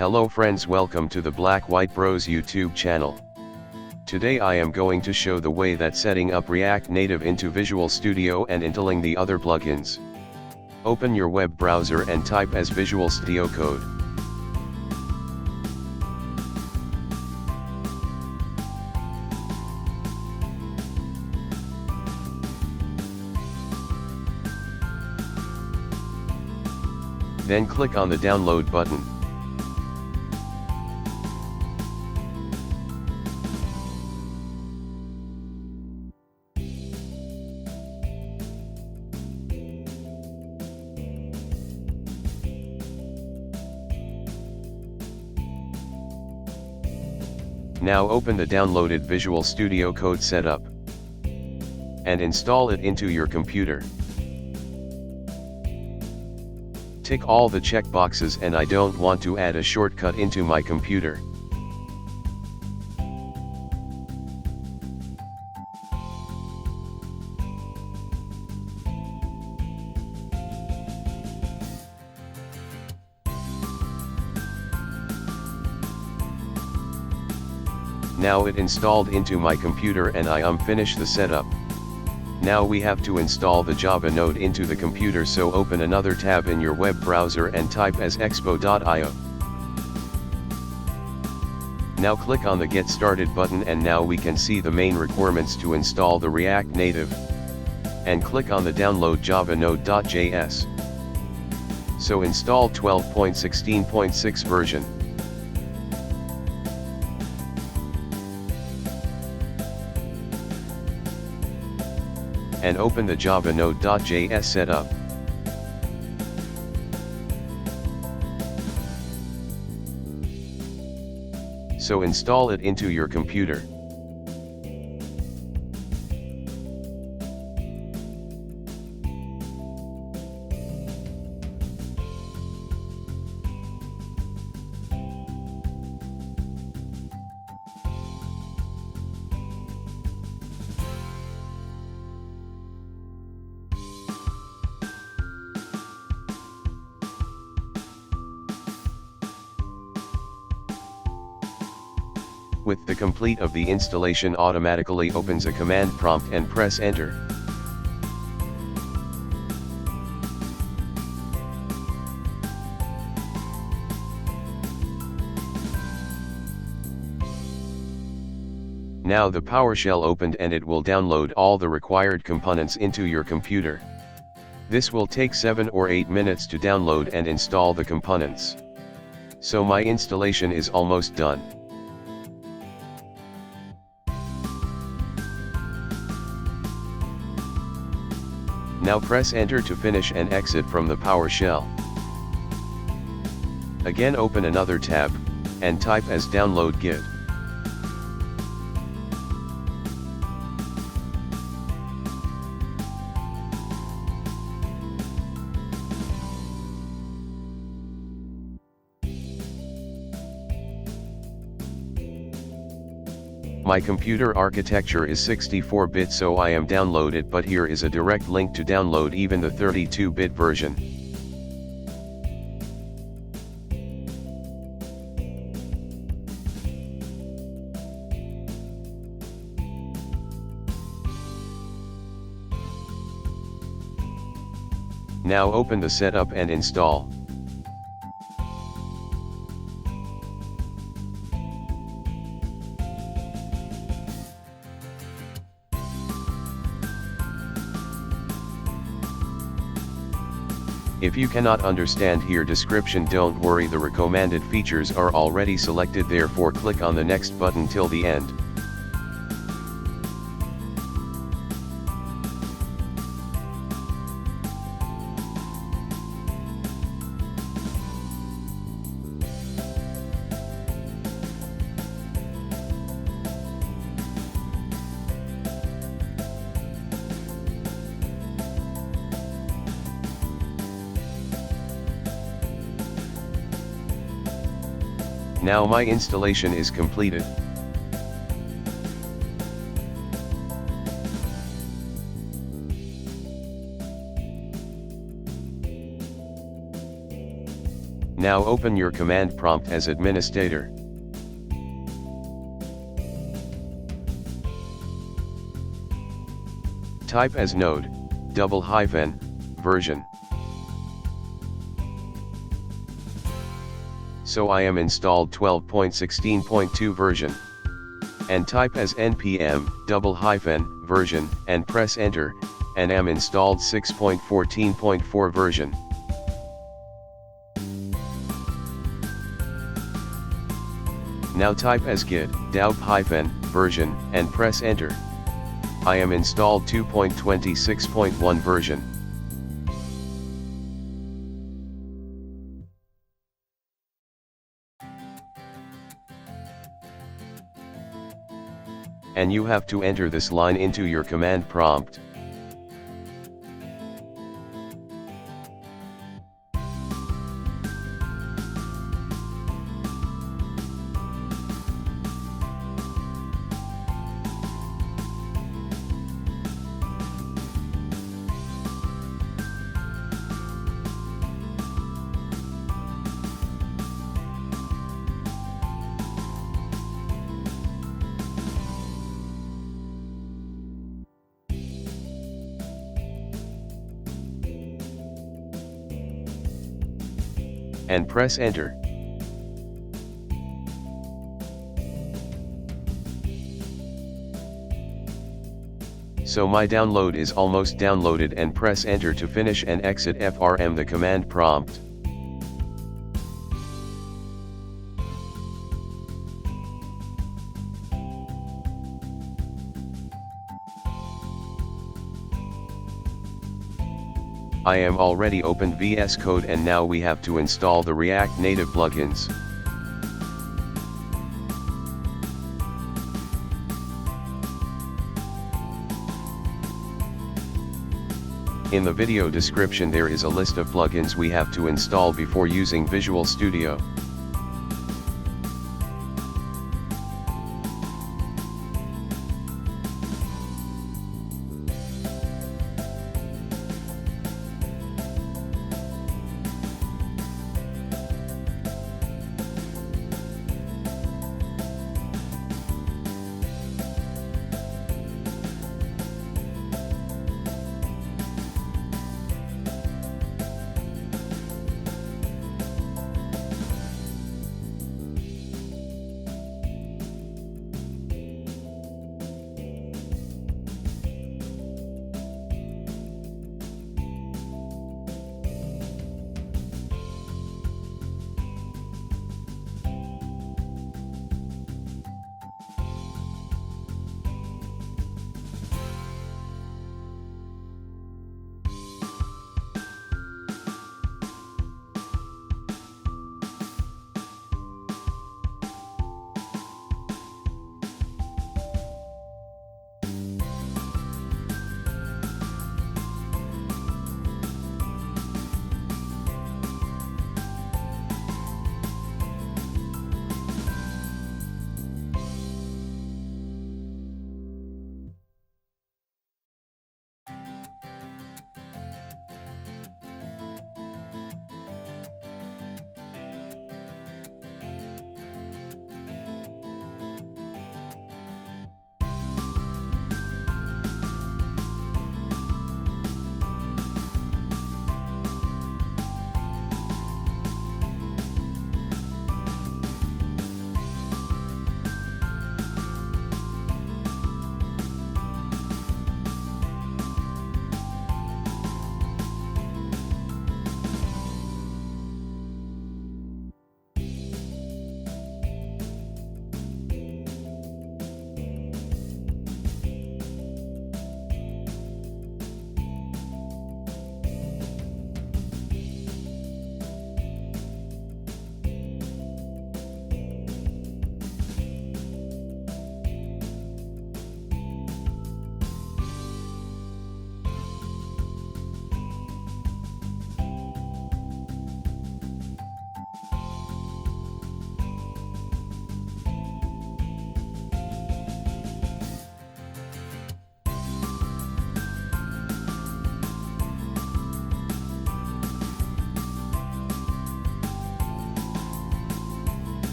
Hello friends, welcome to the Black White Bros YouTube channel. Today I am going to show the way that setting up React Native into Visual Studio and installing the other plugins. Open your web browser and type as Visua Studio Code. Then click on the download button. Now open the downloaded Visual Studio Code setup and install it into your computer. Tick all the checkboxes, and I don't want to add a shortcut into my computer. Now it installed into my computer and I am finished the setup. Now we have to install the Java node into the computer, so open another tab in your web browser and type as expo.io. Now click on the Get Started button, and now we can see the main requirements to install the React Native. And click on the Download Java Node.js. So install 12.16.6 version. And open the Java Node.js setup. So install it into your computer. With the complete of the installation, automatically opens a command prompt and press enter. Now the PowerShell opened and it will download all the required components into your computer. This will take 7 or 8 minutes to download and install the components. So my installation is almost done. Now press enter to finish and exit from the PowerShell. Again open another tab, and type as download Git. My computer architecture is 64-bit, so I am downloaded, but here is a direct link to download even the 32-bit version. Now open the setup and install. If you cannot understand here description, don't worry, the recommended features are already selected, therefore click on the next button till the end. Now my installation is completed. Now open your command prompt as administrator. Type as node, :version. So I am installed 12.16.2 version. And type as npm, :version, and press enter, and am installed 6.14.4 version. Now type as git, -version, and press enter. I am installed 2.26.1 version. And you have to enter this line into your command prompt. And press enter. So my download is almost downloaded, and press enter to finish and exit from the command prompt. I am already opened VS Code, and now we have to install the React Native plugins. In the video description there is a list of plugins we have to install before using Visual Studio.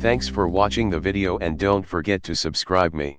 Thanks for watching the video and don't forget to subscribe me.